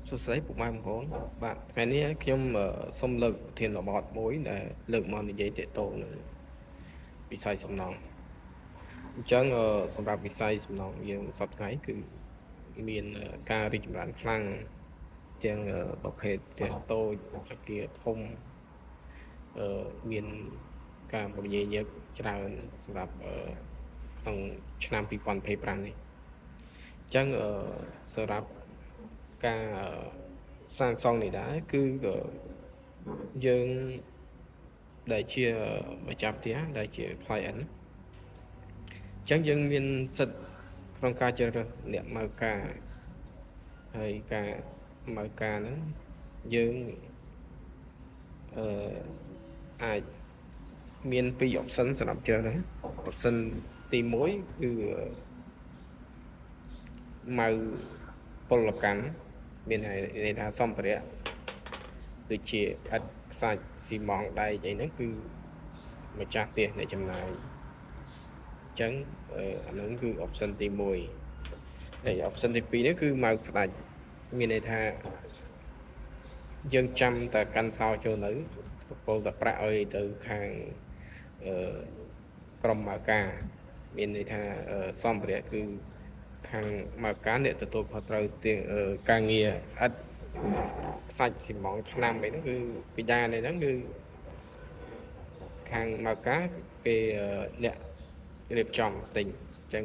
សួស្តីពុកម៉ែបងប្អូនបាទថ្ងៃនេះខ្ញុំសូមលើកប្រធានបទមួយដែលលើកមកនិយាយទាក់ទងនឹងវិស័យសំណង់អញ្ចឹងសម្រាប់វិស័យសំណង់យើងសប្តាហ៍ថ្ងៃគឺមានការរីកចម្រើនខ្លាំងទាំងប្រភេទផ្ទះតូចអគារធំមានការពំនិយាយច្រើនសម្រាប់ក្នុងឆ្នាំ2025នេះអញ្ចឹងសម្រាប់ការសាងសង់នេះដែរគឺយើងដែលជាម្ចាស់ផ្ទះដែលជា client អញ្ចឹងយើងមានសិទ្ធិក្នុងការជ្រើសរើសអ្នកមើលការហើយការមើលការហ្នឹងយើងអាចមាន2 option សម្រាប់ជ្រើសរើស option ទី1គឺម៉ៅពលកម្មមានន័យថាសម្ភារៈដូចជាឥដ្ឋខ្សាច់ស៊ីម៉ងត៍ដែកអីហ្នឹងគឺម្ចាស់ផ្ទះអ្នកចំណាយអញ្ចឹងអាហ្នឹងគឺ option ទី1ហើយ option ទី2នេះគឺម៉ៅផ្ដាច់មានន័យថាយើងចាំតែកាន់សោចូលនៅពលតែប្រាក់ឲ្យទៅខាងក្រុមម៉ៅការមានន័យថាសម្ភារៈគឺខាងម៉ៅការអ្នកទទួលខុសត្រូវទាំងការងារឥដ្ឋខ្សាច់ស៊ីម៉ងត៍ថ្នាំអីហ្នឹងគឺពីដានេះហ្នឹងគឺខាងម៉ៅការគេអ្នករៀបចំទិញអញ្ចឹង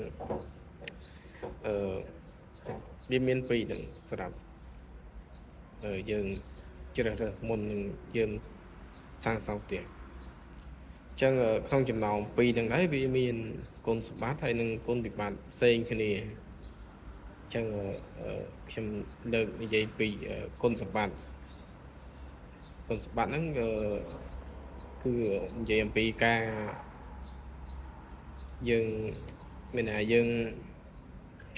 វាមាន2ហ្នឹងសម្រាប់យើងជ្រើសរើសមុននឹងយើងសាងសង់ផ្ទះអញ្ចឹងក្នុងចំណោម2ហ្នឹងដែរវាមានគុណសម្បត្តិហើយនិងគុណវិបត្តិផ្សេងគ្នាអញ្ចឹងខ្ញុំលើកនិយាយពីគុណសម្បត្តិហ្នឹងគឺនិយាយអំពីការយើងមានថាយើង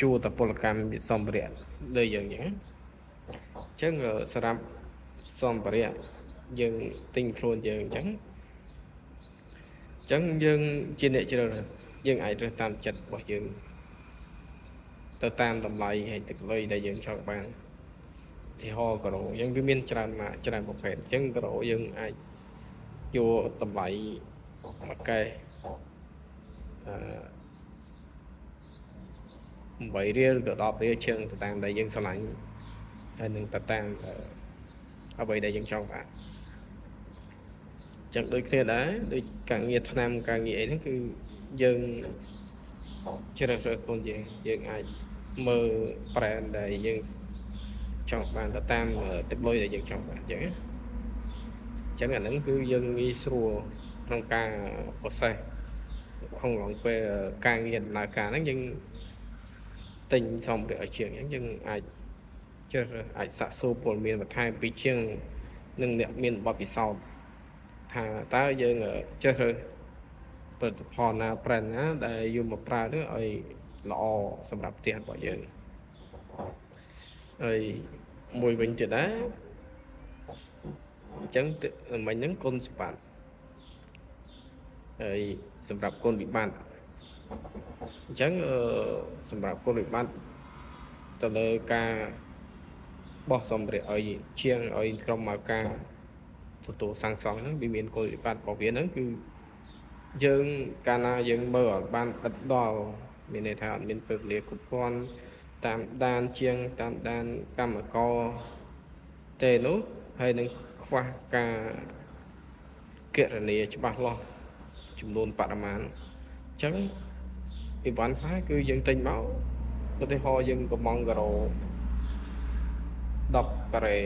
ជួតពលកម្មសម្ភារៈលើយើងអញ្ចឹងសម្រាប់សម្ភារៈយើងទិញខ្លួនយើងអញ្ចឹងយើងជាអ្នកជ្រើសរើសយើងអាចរើសតាមចិត្តរបស់យើងទៅតាមតម្លៃហើយទឹកលុយដែលយើងចង់បានទីហោក្រោយើងវាមានច្រើនប្រភេទអញ្ចឹងក្រោយើងអាចយកតម្លៃមួយកែ8រៀលឬក៏10រៀលជើងទៅតាមដែលយើងស្រឡាញ់ហើយនឹងទៅតាមអ្វីដែលយើងចង់បានចឹងដូចគ្នាដែរដូចការងារថ្នាំការងារអីហ្នឹងគឺយើងជ្រើសរើសខ្លួនយើងអាចមើល brand ដែលយើងចង់បានទៅតាមទឹកលុយដែលយើងចង់បានអញ្ចឹងអាហ្នឹងគឺយើងងាយស្រួលក្នុងការ process ក្នុងពេលការងារដំណើរការហ្នឹងយើងទិញសម្ភារៈឲ្យជាងអញ្ចឹងយើងអាចជ្រើសរើសអាចសាកសួរព័ត៌មានបន្ថែមពីជាងនឹងអ្នកមានបទពិសោធន៍ថាតើយើងជ្រើសរើសផលិតផលណា brand ណាដែលយកមកប្រើទៅឲ្យល្អសម្រាប់ផ្ទះរបស់យើងហើយមួយវិញទៀតដែរអញ្ចឹងមិញហ្នឹងគុណសម្បត្តិហើយសម្រាប់គុណវិបត្តិអញ្ចឹងសម្រាប់គុណវិបត្តិទៅលើការបោះសម្ភារៈឲ្យជាងឲ្យក្រុមម៉ៅការទទួលសាងសង់ហ្នឹងវាមានគុណវិបត្តិរបស់វាហ្នឹងគឺយើងកាលណាយើងមើលអត់បានដិតដល់មានន័យថាអត់មានពេលវេលាគ្រប់គ្រាន់តាមដានជាងតាមដានកម្មករទេនោះហើយនឹងខ្វះការគណនាច្បាស់លាស់ចំនួនបរិមាណអញ្ចឹងអីវ៉ាន់ខ្លះគឺយើងទិញមកឧទាហរណ៍យើងកំងការ៉ូ10ការ៉េ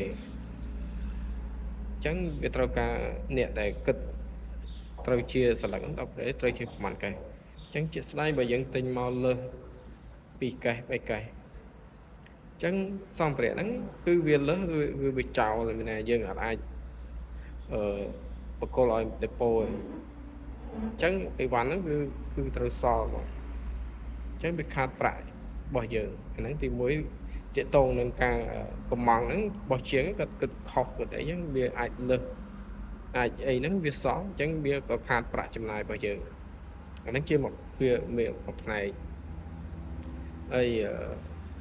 អញ្ចឹងវាត្រូវការអ្នកដែលគិតត្រូវជាសន្លឹក10ការ៉េត្រូវជាប្រមាណកេសអញ្ចឹងជាក់ស្ដែងបើយើងទិញមកលើស2កេស3កេសអញ្ចឹងសម្ភារៈហ្នឹងគឺវាលើសវាចោលមានថាយើងអាចបកគលឲ្យដេប៉ូឯងអញ្ចឹងអីវ៉ាន់ហ្នឹងគឺត្រូវសល់មកអញ្ចឹងវាខាតប្រាក់របស់យើងអាហ្នឹងទី1ទាក់ទងនឹងការកំងហ្នឹងរបស់ជាងគាត់គិតខុសគាត់អីហ្នឹងវាអាចលើសអាចអីហ្នឹងវាសល់អញ្ចឹងវាក៏ខាតប្រាក់ចំណាយរបស់យើងអាហ្នឹងជាវាមួយផ្នែកហើយ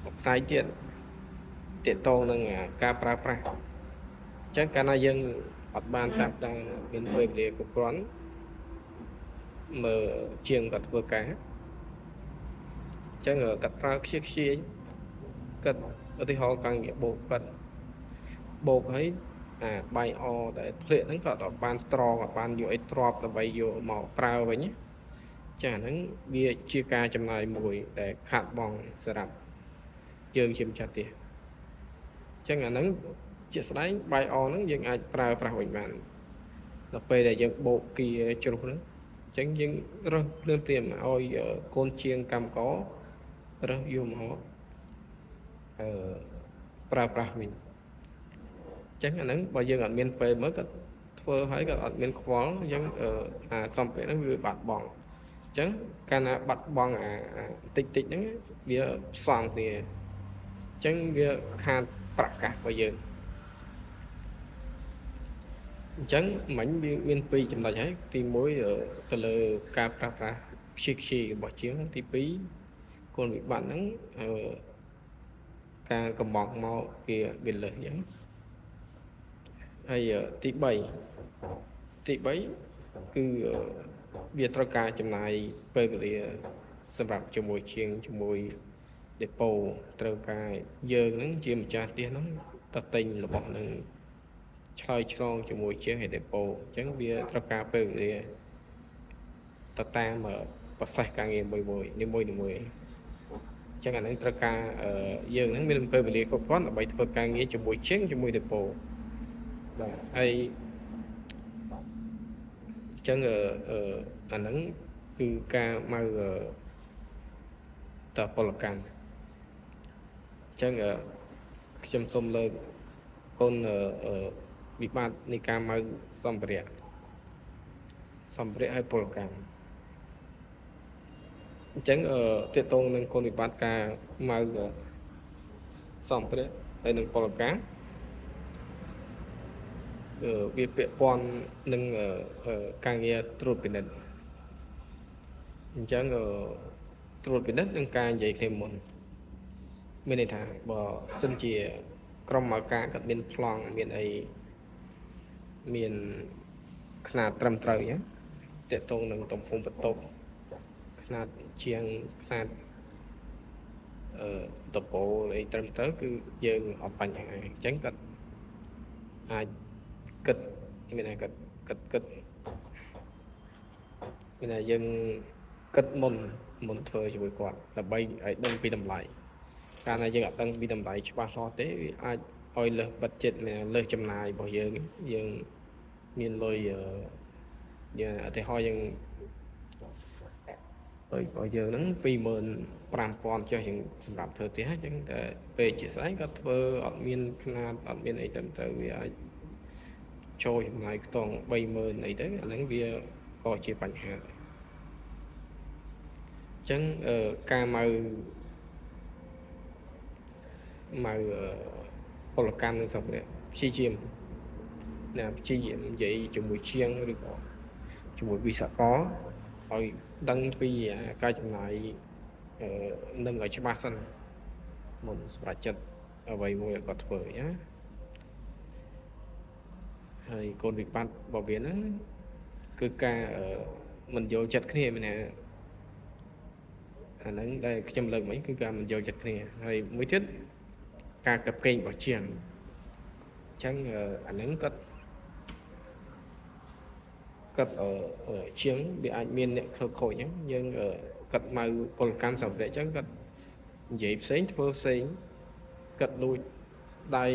មួយផ្នែកទៀត ទាក់ទងនឹងការប្រើប្រាស់អញ្ចឹងកាលណាយើងអត់បានចាប់ដល់មានពេលវេលាគ្រប់គ្រាន់មើលជាងគាត់ធ្វើការអញ្ចឹងគាត់ប្រើខ្ជិះខ្ជាយគាត់ឧទាហរណ៍ការងារបោកគាត់បោកឲ្យបាយអដែលធ្លាក់ហ្នឹងគាត់អត់បានត្រងអត់បានយកឲ្យទ្របដើម្បីយកមកប្រើវិញចាហ្នឹងវាជាការចំណាយមួយដែលខាតបង់សម្រាប់យើងជាម្ចាស់ផ្ទះអញ្ចឹងអាហ្នឹងជាក់ស្ដែងបាយអហ្នឹងយើងអាចប្រើប្រាស់វិញបានដល់ពេលដែលយើងបោកគីជ្រុះហ្នឹងអញ្ចឹងយើងរើសភ្លាមឲ្យកូនជាងកម្មកររើសយកមកប្រើប្រាស់វិញអញ្ចឹងអាហ្នឹងបើយើងអត់មានពេលមើលក៏ធ្វើឲ្យក៏អត់មានខ្វល់អញ្ចឹងសម្ភារៈហ្នឹងវាបាត់បង់អញ្ចឹងកាលណាបាត់បង់តិចហ្នឹងវាផ្សំគ្នាអញ្ចឹងវាខាតប្រកាសរបស់យើងអញ្ចឹងមិញវាមានពីរចំណុចហើយទី1ទៅលើការប្រើប្រាស់ខ្ជិះខ្ជាយរបស់ជាងទី2គុណវិបត្តិហ្នឹងការកំបោកមកវាលើសអញ្ចឹងហើយទី3គឺវាត្រូវការចំណាយពេលវេលាសម្រាប់ជាមួយជាងជាមួយដេប៉ូត្រូវការយើងហ្នឹងជាម្ចាស់ផ្ទះហ្នឹងតទិញរបស់ហ្នឹងឆ្លើយឆ្លងជាមួយជាងដេប៉ូអញ្ចឹងវាត្រូវការពេលវេលាទៅតាមប្រសេសការងារមួយនីមួយអញ្ចឹងអាហ្នឹងត្រូវការយើងហ្នឹងមានពេលវេលាគ្រប់គ្រាន់ដើម្បីធ្វើការងារជាមួយជាងជាមួយដេប៉ូបាទហើយអញ្ចឹងអាហ្នឹងគឺការមកតពលកម្មអញ្ចឹងខ្ញុំសូមលើកគុណវិបត្តិនៃការមកសម្ភារៈឲ្យពលកម្មអញ្ចឹងទាក់ទងនឹងគុណវិបត្តិការមកសម្ភារៈហើយនឹងពលកម្មវាពាក់ព័ន្ធនឹងការងារត្រួតពិនិត្យអញ្ចឹងត្រួតពិនិត្យនឹងការនិយាយគ្នាមុនមានន័យថាបើសិនជាក្រុមមកការគាត់មានប្លង់មានអីមានຂະຫນາດត្រឹមត្រូវណាទាក់ទងនឹងទំហំបន្ទប់ຂະຫນາດជាងຂະຫນາດតបូលអីត្រឹមត្រូវគឺយើងអត់បញ្ហាអញ្ចឹងគាត់អាចគិតមានតែគិតមានតែយើងគិតមុនធ្វើជាមួយគាត់ដើម្បីឲ្យដឹងពីតម្លៃកាលណាយើងអត់ដឹងពីតម្លៃច្បាស់លាស់ទេវាអាចឲ្យលើសបិទចិត្តមានលើសចំណាយរបស់យើងមានលុយយើងឧទាហរណ៍យើងលុយរបស់យើងហ្នឹង 25,000 ចុះយើងសម្រាប់ធ្វើផ្ទះអញ្ចឹងតែពេលជាស្អែកគាត់ធ្វើអត់មានຂະຫນາດអត់មានអីទៅវាអាចចូលចំណាយខ្ទង់ 30,000 អីទៅអាហ្នឹងវាក៏ជាបញ្ហាដែរអញ្ចឹងការមកពលកម្មនឹងសម្ភារៈព្យាយាមនិយាយជាមួយជាងឬក៏ជាមួយវិស្វករឲ្យដឹងពីការចំណាយនឹងឲ្យច្បាស់សិនមុនសម្រាប់ចិត្តអ្វីមួយឲ្យគាត់ធ្វើណាហើយគុណវិបត្តិរបស់វាហ្នឹងគឺការមិនយល់ចិត្តគ្នាមែនទេអាហ្នឹងដែលខ្ញុំលើកមិញគឺការមិនយល់ចិត្តគ្នាហើយមួយទៀតការកឹបកេងរបស់ជាងអញ្ចឹងអាហ្នឹងគាត់ជាងវាអាចមានអ្នកខើខូចហ្នឹងយើងគាត់មកពលកម្មសម្ភារៈអញ្ចឹងគាត់និយាយផ្សេងធ្វើផ្សេងគាត់លួចដៃ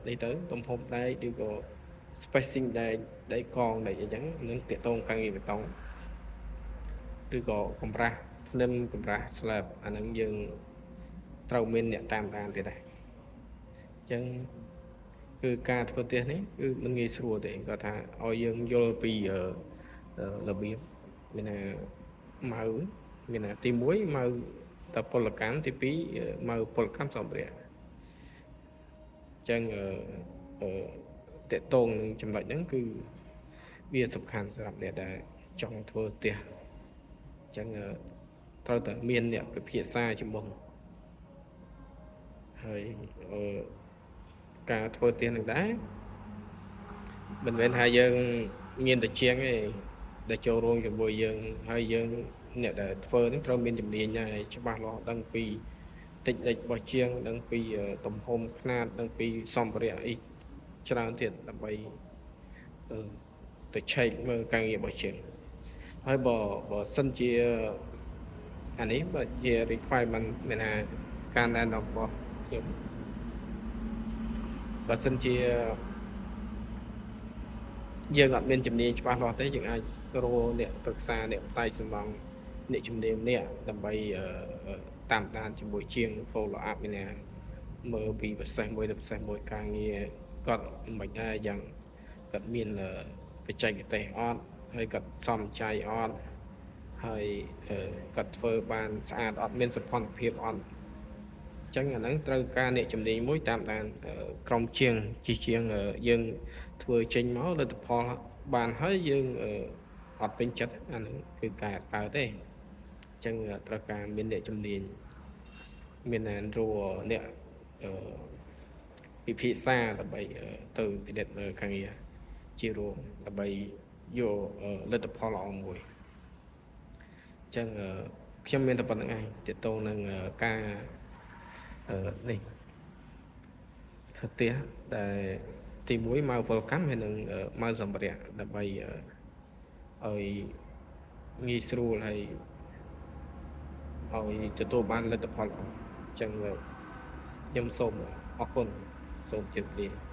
នេះទៅទំហំដៃឬក៏ spacing ដៃកងដៃអីចឹងនឹងតាក់ទងការងារបេតុងឬក៏កម្រាស់ធ្នឹមកម្រាស់ slab អាហ្នឹងយើងត្រូវមានអ្នកតាមដានទៀតដែរអញ្ចឹងគឺការធ្វើផ្ទះនេះគឺមិនងាយស្រួលទេគាត់ថាឲ្យយើងយល់ពីរបៀបមានថាមានថាទី1មកតពលកម្មទី2មកពលកម្មសម្ភារៈអញ្ចឹងតកតងនឹងចំណុចហ្នឹងគឺវាសំខាន់សម្រាប់អ្នកដែលចង់ធ្វើផ្ទះអញ្ចឹងត្រូវតែមានអ្នកពិភាក្សាជាមួយហ ហើយការធ្វើទៀននឹងដែរមិនមែនថាយើងមានតែជាងទេដែលចូលរួមជាមួយយើងហើយយើងអ្នកដែលធ្វើនឹងត្រូវមានជំនាញដែរច្បាស់លាស់ដឹងពីតិចតិចរបស់ជាងដឹងពីទំហំຂະຫນាតដឹងពីសម្ភារៈអីច្រើនទៀតដើម្បីទៅឆែកមើលការងាររបស់ជាងហើយបើសិនជាអានេះបើជា requirement មានថាការណែនាំរបស់ខ្ញុំបើសិនជាយើងអត់មានជំនាញច្បាស់លាស់ទេយើងអាចរកអ្នកប្រឹក្សាអ្នកផ្នែកសំណង់អ្នកជំនាញម្នាក់ដើម្បីតាមដានជាមួយជាង follow up នេះណាមើលពីប្រសេសមួយទៅប្រសេសមួយការងារគាត់មិនដែរយ៉ាងគាត់មានបច្ចេកទេសអត់ហើយគាត់សមចៃអត់ហើយគាត់ធ្វើបានស្អាតអត់មានសោភ័ណភាពអត់អញ្ចឹងអាហ្នឹងត្រូវការអ្នកជំនាញមួយតាមដានក្រុមជាងយើងធ្វើចេញមកលទ្ធផលបានហើយយើងអត់ពេញចិត្តអាហ្នឹងគឺការកើតទេអញ្ចឹងត្រូវការមានអ្នកជំនាញមានអ្នកអ្នកពិភាក្សាដើម្បីទៅពិនិត្យមើលការងារជារួមដើម្បីយកលទ្ធផលល្អមួយអញ្ចឹងខ្ញុំមានតែប៉ុណ្្នឹងឯងទាក់ទងនឹងការនេះធ្វើផ្ទះដែលទី1មកពលកម្មហើយនឹងមកសម្ភារៈដើម្បីឲ្យងាយស្រួលហើយឲ្យទទួលបានលទ្ធផលល្អអញ្ចឹងខ្ញុំសូមអរគុណសូមជម្រាបលា